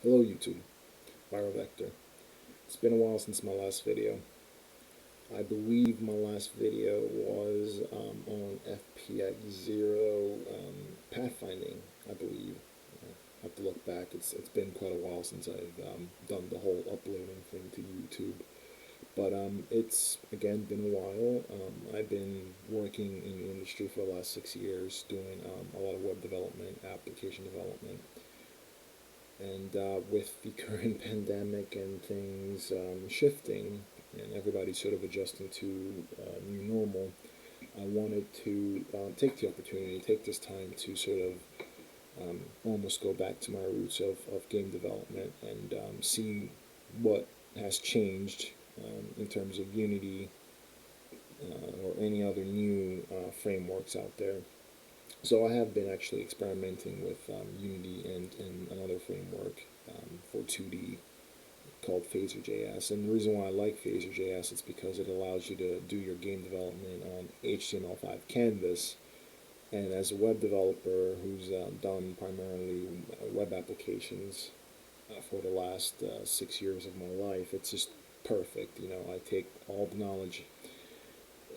Hello YouTube, Viral Vector. It's been a while since my last video. I believe my last video was on FPX Zero pathfinding, I believe. I have to look back. It's been quite a while since I've done the whole uploading thing to YouTube. But it's, again, been a while. I've been working in the industry for the last 6 years, doing a lot of web development, application development. And with the current pandemic and things shifting and everybody sort of adjusting to new normal, I wanted to take the opportunity, take this time to sort of almost go back to my roots of game development and see what has changed in terms of Unity or any other new frameworks out there. So I have been actually experimenting with Unity and another framework for 2D called Phaser.js. And the reason why I like Phaser.js is because it allows you to do your game development on HTML5 canvas. And as a web developer who's done primarily web applications for the last 6 years of my life, it's just perfect. You know, I take all the knowledge,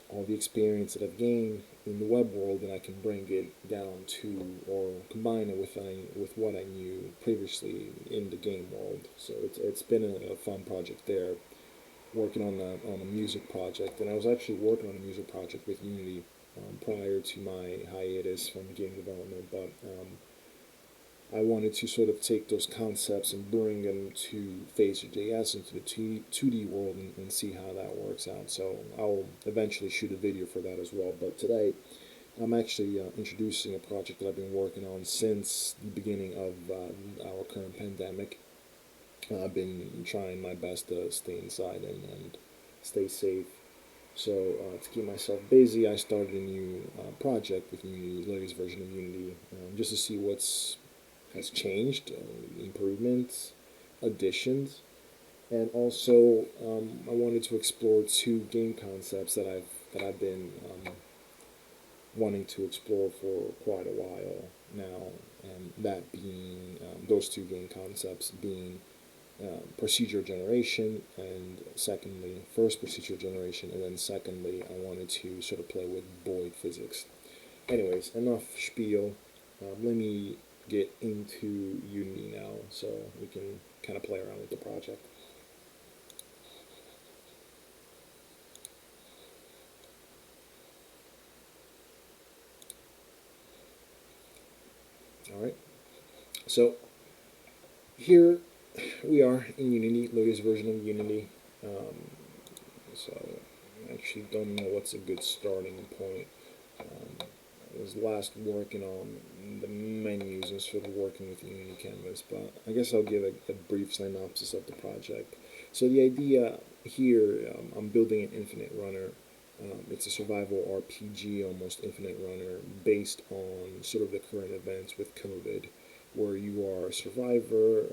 all the experience that I've gained in the web world, and I can bring it down to or combine it with what I knew previously in the game world. So it's been a fun project there. Working on a music project, and I was actually working on a music project with Unity prior to my hiatus from game development, but I wanted to sort of take those concepts and bring them to Phaser.js into the 2D world and see how that works out. So I'll eventually shoot a video for that as well. But today, I'm actually introducing a project that I've been working on since the beginning of our current pandemic. I've been trying my best to stay inside and stay safe. So to keep myself busy, I started a new project with Unity, the latest version of Unity, just to see what's has changed, improvements, additions, and also I wanted to explore two game concepts that I've been wanting to explore for quite a while now, and that being those two game concepts being procedural generation, and secondly, first procedural generation, and then secondly, I wanted to sort of play with void physics. Anyways, enough spiel. Let me get into Unity now so we can kind of play around with the project. Alright, so here we are in Unity, latest version of Unity. So I actually don't know what's a good starting point. I was last working on the menus and sort of working with Unity Canvas, but I guess I'll give a brief synopsis of the project. So the idea here, I'm building an infinite runner. It's a survival RPG, almost infinite runner, based on sort of the current events with COVID, where you are a survivor,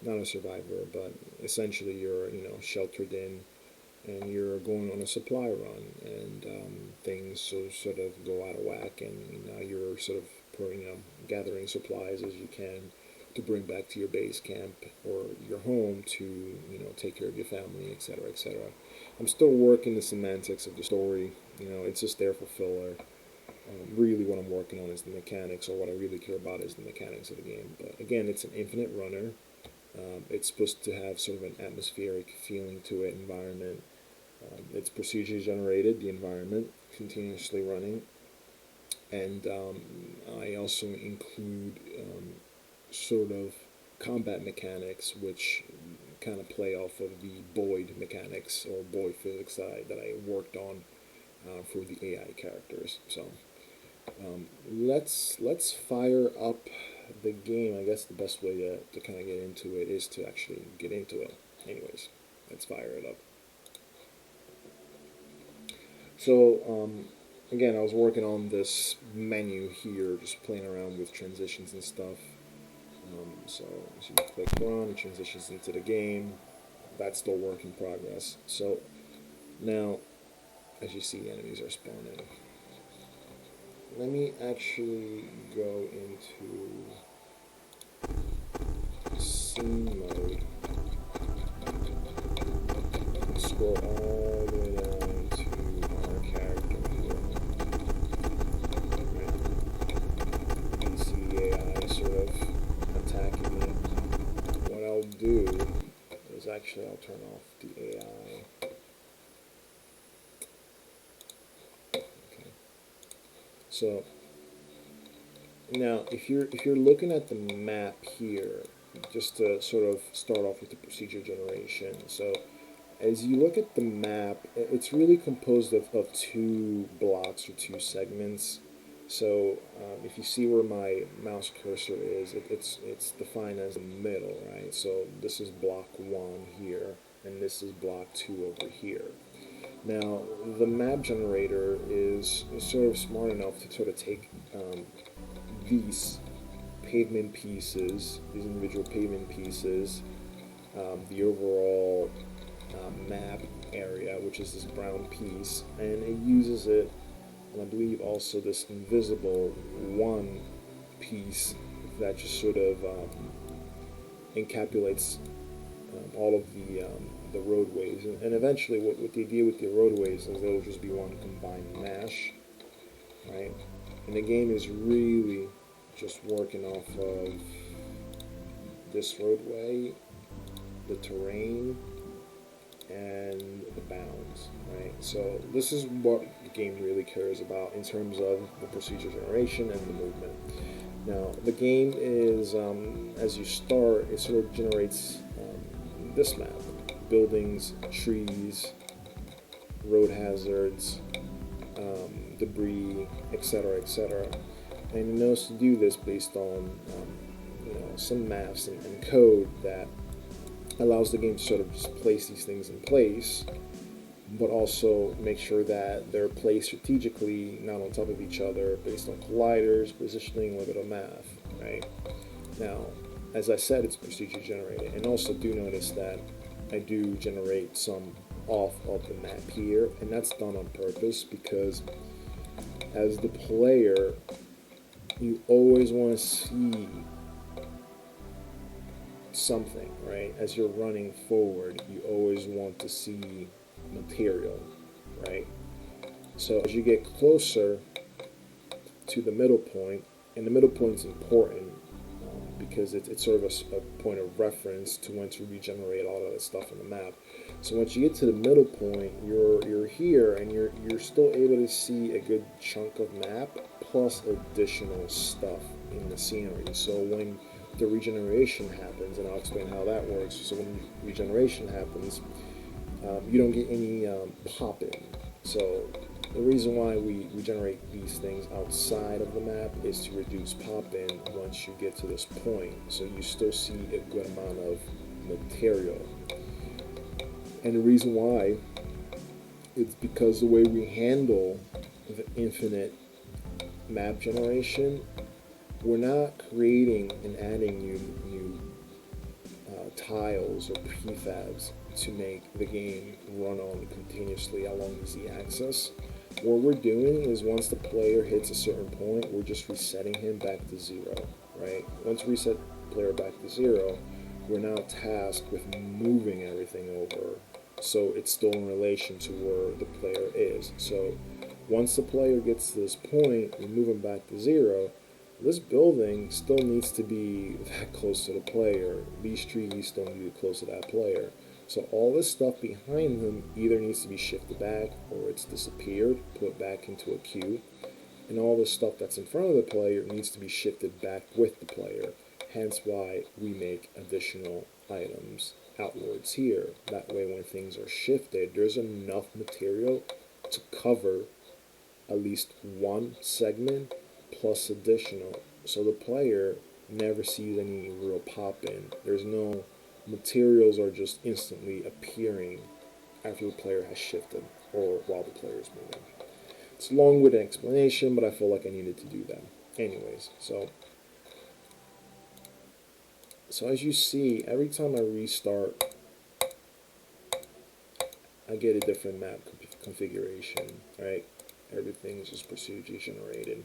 not a survivor, but essentially you're sheltered in, and you're going on a supply run, and things sort of go out of whack, and now you're sort of gathering supplies as you can to bring back to your base camp or your home to take care of your family, etc., etc. I'm still working the semantics of the story. It's just there for filler. Really, what I'm working on is the mechanics, or what I really care about is the mechanics of the game. But again, it's an infinite runner. It's supposed to have sort of an atmospheric feeling to it, environment. It's procedurally generated, the environment, continuously running. And I also include sort of combat mechanics, which kind of play off of the Boyd mechanics or Boyd physics that I worked on for the AI characters. So let's fire up the game. I guess the best way to kind of get into it is to actually get into it. Anyways, let's fire it up. So again, I was working on this menu here, just playing around with transitions and stuff. So as you click run, it transitions into the game. That's still work in progress. So now, as you see, enemies are spawning. Let me actually go into mode. Scroll all the way down to our character here. Right. You see the AI sort of attacking me. What I'll do is actually I'll turn off the AI. Okay. So now if you're looking at the map here, just to sort of start off with the procedure generation. So as you look at the map, it's really composed of two blocks or two segments. So if you see where my mouse cursor is, it's defined as the middle, right? So this is block 1 here, and this is block 2 over here. Now, the map generator is sort of smart enough to sort of take these pavement pieces, these individual pavement pieces, the overall map area, which is this brown piece, and it uses it, and I believe also this invisible one piece that just sort of encapsulates all of the roadways, and eventually what the idea with the roadways is they'll just be one combined mesh, right? And the game is really just working off of this roadway, the terrain, and the bounds, right? So this is what the game really cares about in terms of the procedure generation and the movement. Now the game is, as you start, it sort of generates this map: buildings, trees, road hazards, debris, etc., etc. And it knows to do this based on some maths and code that allows the game to sort of just place these things in place, but also make sure that they're placed strategically, not on top of each other, based on colliders, positioning, a little bit of math, right? Now, as I said, it's procedure generated, and also do notice that I do generate some off of the map here, and that's done on purpose because as the player, you always want to see something, right? As you're running forward, you always want to see material, right? So as you get closer to the middle point, and the middle point is important because it's sort of a point of reference to when to regenerate all of that stuff on the map. So once you get to the middle point, you're here, and you're still able to see a good chunk of map plus additional stuff in the scenery. So when the regeneration happens, and I'll explain how that works. So when regeneration happens, you don't get any pop-in. So the reason why we generate these things outside of the map is to reduce pop-in once you get to this point. So you still see a good amount of material. And the reason why, it's because the way we handle the infinite map generation, we're not creating and adding new tiles or prefabs to make the game run on continuously along the z-axis. What we're doing is once the player hits a certain point, we're just resetting him back to 0, right? Once we reset the player back to 0, we're now tasked with moving everything over, so it's still in relation to where the player is. So once the player gets to this point, we move him back to 0. This building still needs to be that close to the player. These trees still need to be close to that player. So all this stuff behind them either needs to be shifted back or it's disappeared, put back into a queue. And all the stuff that's in front of the player needs to be shifted back with the player. Hence why we make additional items outwards here. That way when things are shifted, there's enough material to cover at least one segment plus additional, so the player never sees any real pop-in. There's no materials are just instantly appearing after the player has shifted or while the player is moving. It's a long-winded explanation, but I feel like I needed to do that. Anyways, so as you see, every time I restart, I get a different map configuration, right? Everything is just procedure generated.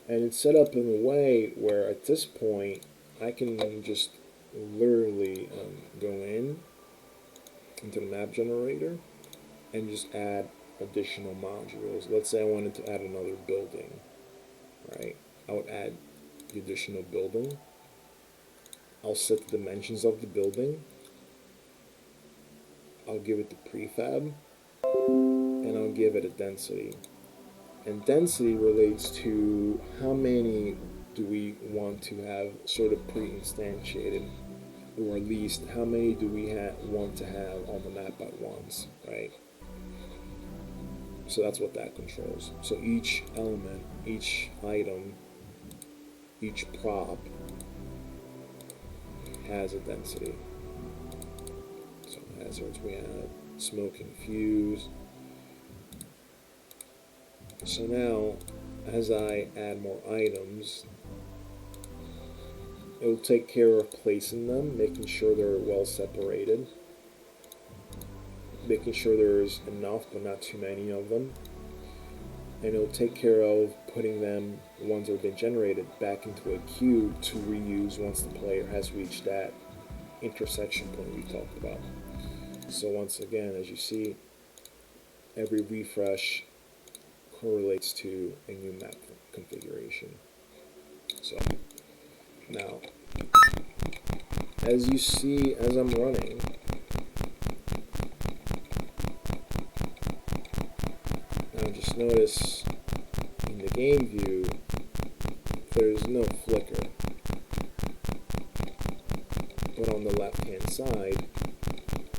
And it's set up in a way where at this point I can just literally go into the map generator and just add additional modules. Let's say I wanted to add another building, right? I would add the additional building. I'll set the dimensions of the building. I'll give it the prefab, and I'll give it a density. And density relates to how many do we want to have sort of pre-instantiated, or at least how many do we want to have on the map at once, right? So that's what that controls. So each element, each item, each prop has a density. So hazards, we have smoking fuse. So now, as I add more items, it will take care of placing them, making sure they're well separated, making sure there's enough but not too many of them, and it'll take care of putting them, the ones that have been generated, back into a queue to reuse once the player has reached that intersection point we talked about. So once again, as you see, every refresh correlates to a new map configuration. So now, as you see, as I'm running, now just notice in the game view there's no flicker, but on the left hand side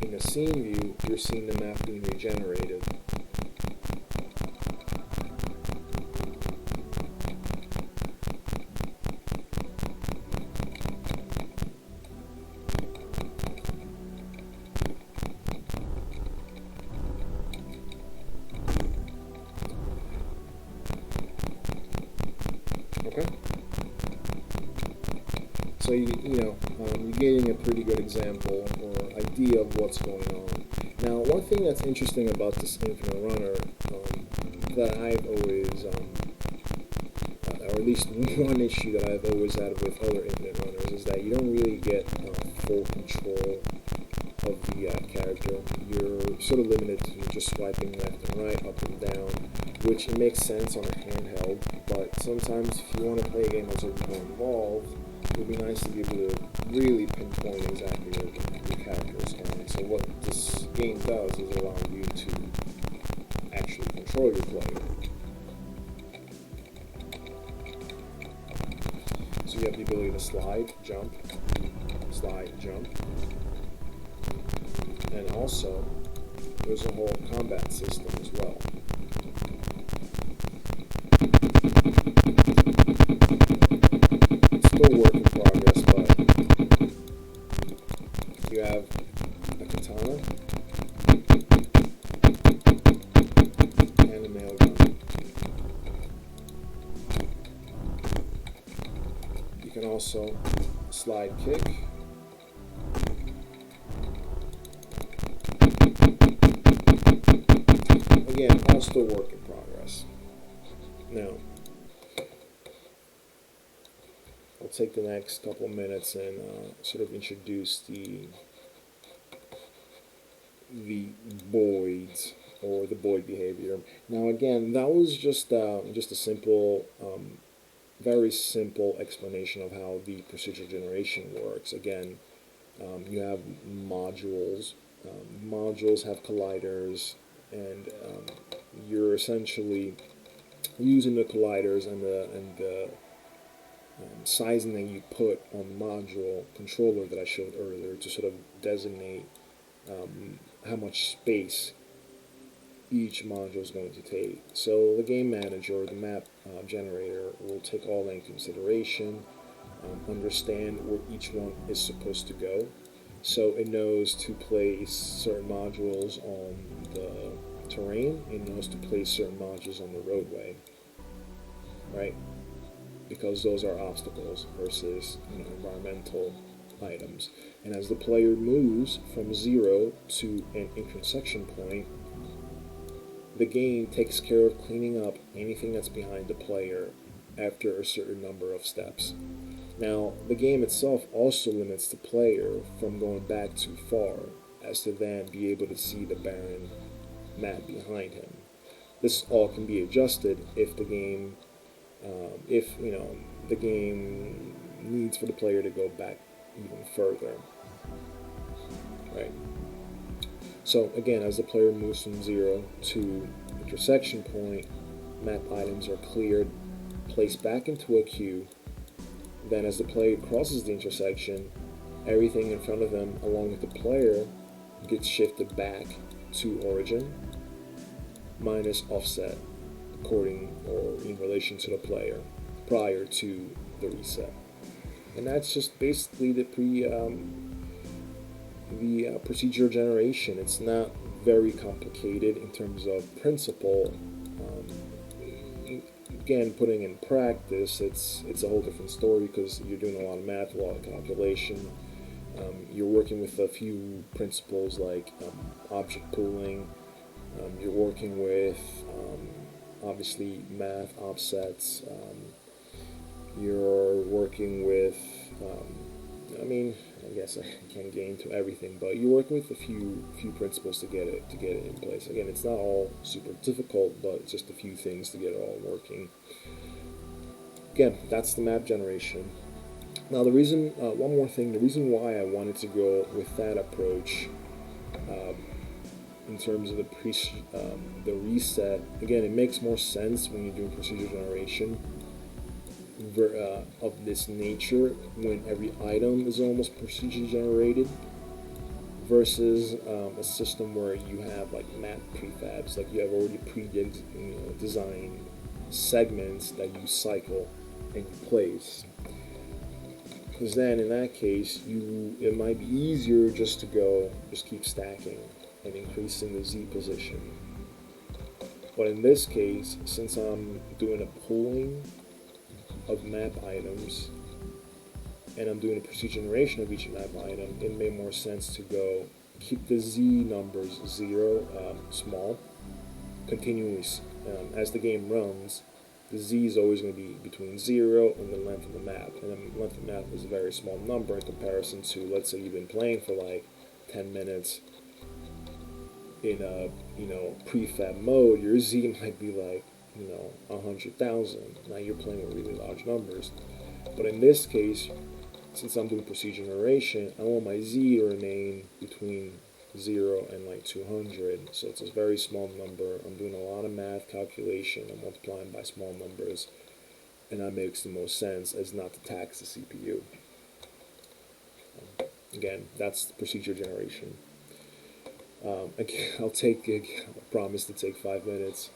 in the scene view you're seeing the map being regenerated. Okay. So you're getting a pretty good example or idea of what's going on. Now, one thing that's interesting about this Infinite Runner that I've always, or at least one issue that I've always had with other Infinite Runners, is that you don't really get full control of the character. You're sort of limited to just swiping left and right, up and down, which it makes sense on a handheld, but sometimes if you want to play a game that's a little more involved, it would be nice to be able to really pinpoint exactly where your character is going. So what this game does is allow you to actually control your player. So you have the ability to slide, jump, and also there's a whole combat system as well. It's still a work in progress, but you have a katana and a nail gun. You can also slide kick. Again, all still work in progress. Now, I'll take the next couple of minutes and sort of introduce the voids or the void behavior. Now, again, that was just a simple, very simple explanation of how the procedural generation works. Again, you have modules. Modules have colliders, and you're essentially using the colliders and the sizing that you put on the module controller that I showed earlier to sort of designate how much space each module is going to take. So the game manager, the map generator, will take all that in consideration, understand where each one is supposed to go. So it knows to place certain modules on the terrain, it knows to place certain modules on the roadway, right? Because those are obstacles versus environmental items. And as the player moves from 0 to an intersection point, the game takes care of cleaning up anything that's behind the player after a certain number of steps. Now, the game itself also limits the player from going back too far, as to then be able to see the barren map behind him. This all can be adjusted if the game needs for the player to go back even further, right? So again, as the player moves from 0 to intersection point, map items are cleared, placed back into a queue. Then as the player crosses the intersection, everything in front of them along with the player gets shifted back to origin minus offset according or in relation to the player prior to the reset. And that's just basically the procedure generation. It's not very complicated in terms of principle. Again, putting in practice, it's a whole different story because you're doing a lot of math, a lot of calculation. You're working with a few principles like object pooling. You're working with obviously math offsets. You're working with I guess I can't get into everything, but you're working with a few principles to get it in place. Again, it's not all super difficult, but just a few things to get it all working. Again, that's the map generation. Now, the reason why I wanted to go with that approach in terms of the reset, again, it makes more sense when you're doing procedure generation of this nature when every item is almost procedure generated versus a system where you have like map prefabs, like you have already designed segments that you cycle and place. Because then in that case, it might be easier just keep stacking and increasing the Z position. But in this case, since I'm doing a pooling of map items and I'm doing a procedure generation of each map item, it made more sense to keep the Z numbers 0 small continually. As the game runs, the Z is always going to be between 0 and the length of the map, and the length of the map is a very small number in comparison to, let's say you've been playing for like 10 minutes in a prefab mode. Your Z might be like 100,000. Now you're playing with really large numbers. But in this case, since I'm doing procedure generation, I want my Z to remain between 0 and like 200. So it's a very small number. I'm doing a lot of math calculation. I'm multiplying by small numbers. And that makes the most sense as not to tax the CPU. Again, that's procedure generation. Again, I promise to take 5 minutes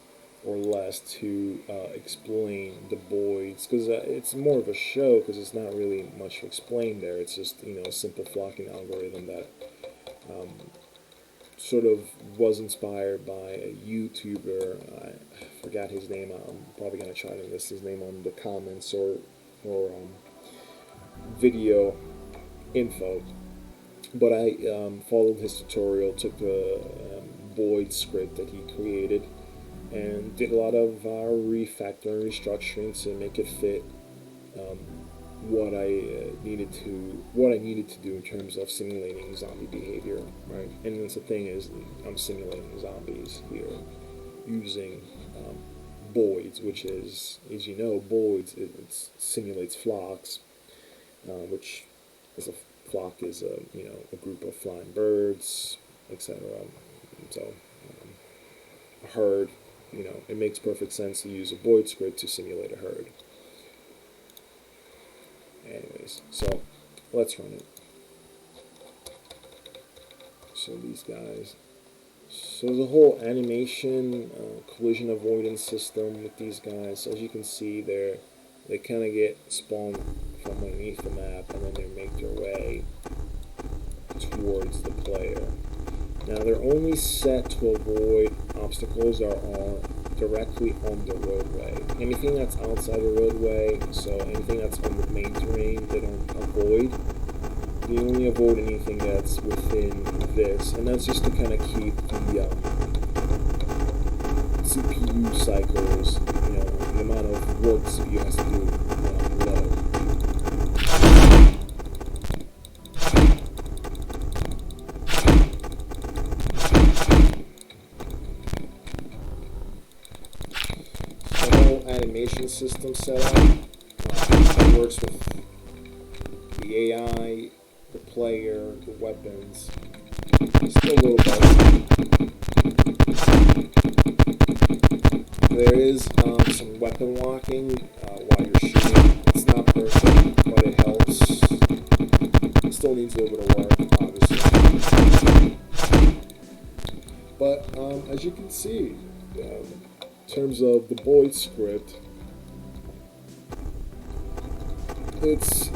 or less to explain the voids, because it's more of a show because it's not really much to explain there. It's just a simple flocking algorithm that sort of was inspired by a YouTuber. I forgot his name. I'm probably gonna try to list his name on the comments or video info. But I followed his tutorial, took the void script that he created, and did a lot of refactoring, restructuring to make it fit what I needed to do in terms of simulating zombie behavior, right? And that's the thing is, I'm simulating zombies here using voids, which is, as you know, voids it simulates flocks, which is a flock is a group of flying birds, etc. So a herd. It makes perfect sense to use a void script to simulate a herd. Anyways, so let's run it. So these guys. So the whole animation collision avoidance system with these guys. So as you can see, they kind of get spawned from underneath the map, and then they make their way towards the player. Now they're only set to avoid obstacles that are directly on the roadway. Anything that's outside the roadway, so anything that's on the main terrain, they don't avoid. They only avoid anything that's within this, and that's just to kind of keep the CPU cycles, the amount of work the CPU has to do low. animation system set up. It works with the AI, the player, the weapons. Still a little buggy. There is some weapon locking while you're shooting. It's not perfect, but it helps. It still needs a little bit of work, obviously. But as you can see, in terms of the Boyd script, it's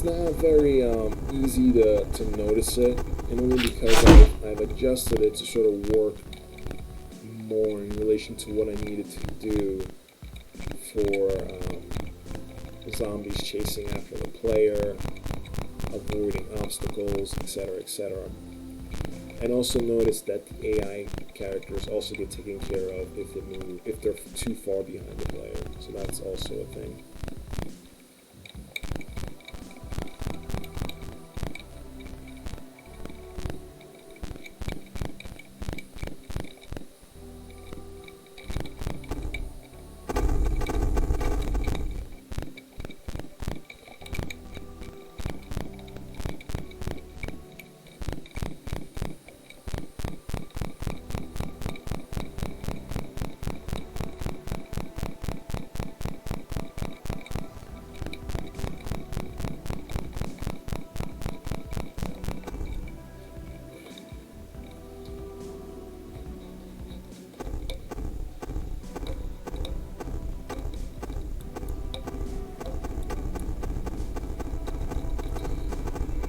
not very easy to notice it, and only because I've adjusted it to sort of work more in relation to what I needed to do for zombies chasing after the player, avoiding obstacles, etc., etc. And also notice that the AI characters also get taken care of if they're too far behind the player. So that's also a thing.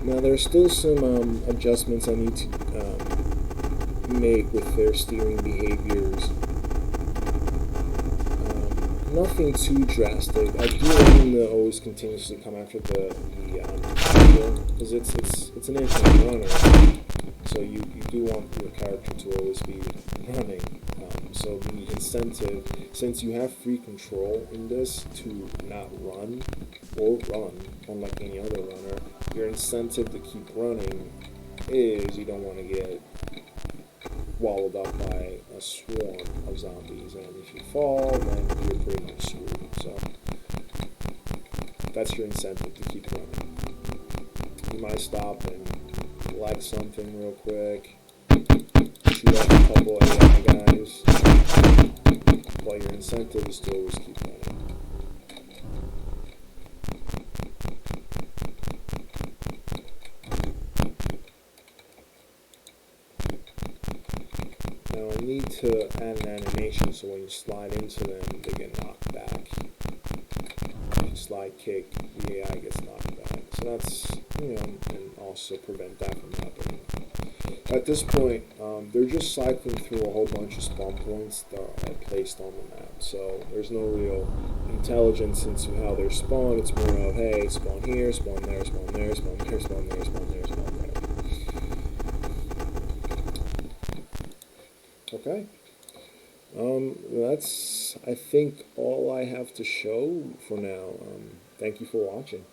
Now there's still some adjustments I need to make with their steering behaviors. Nothing too drastic. I do want them to always continuously come after the because it's an infinite runner, so you do want your character to always be running. So the incentive, since you have free control in this to not run or run, unlike any other runner, your incentive to keep running is you don't want to get wallowed up by a swarm of zombies, and if you fall, then you're pretty much screwed. So that's your incentive to keep running. You might stop and like something real quick, shoot off a couple AI guys, but your incentive is to always keep running. Now I need to add an animation so when you slide into them, they get knocked back. If you slide kick, the AI gets knocked back. So that's, and also prevent that from happening. At this point, they're just cycling through a whole bunch of spawn points that are placed on the map. So there's no real intelligence into how they're spawned. It's more of, hey, spawn here, spawn there, spawn there, spawn there, spawn there, spawn there, spawn there. Okay. That's, I think, all I have to show for now. Thank you for watching.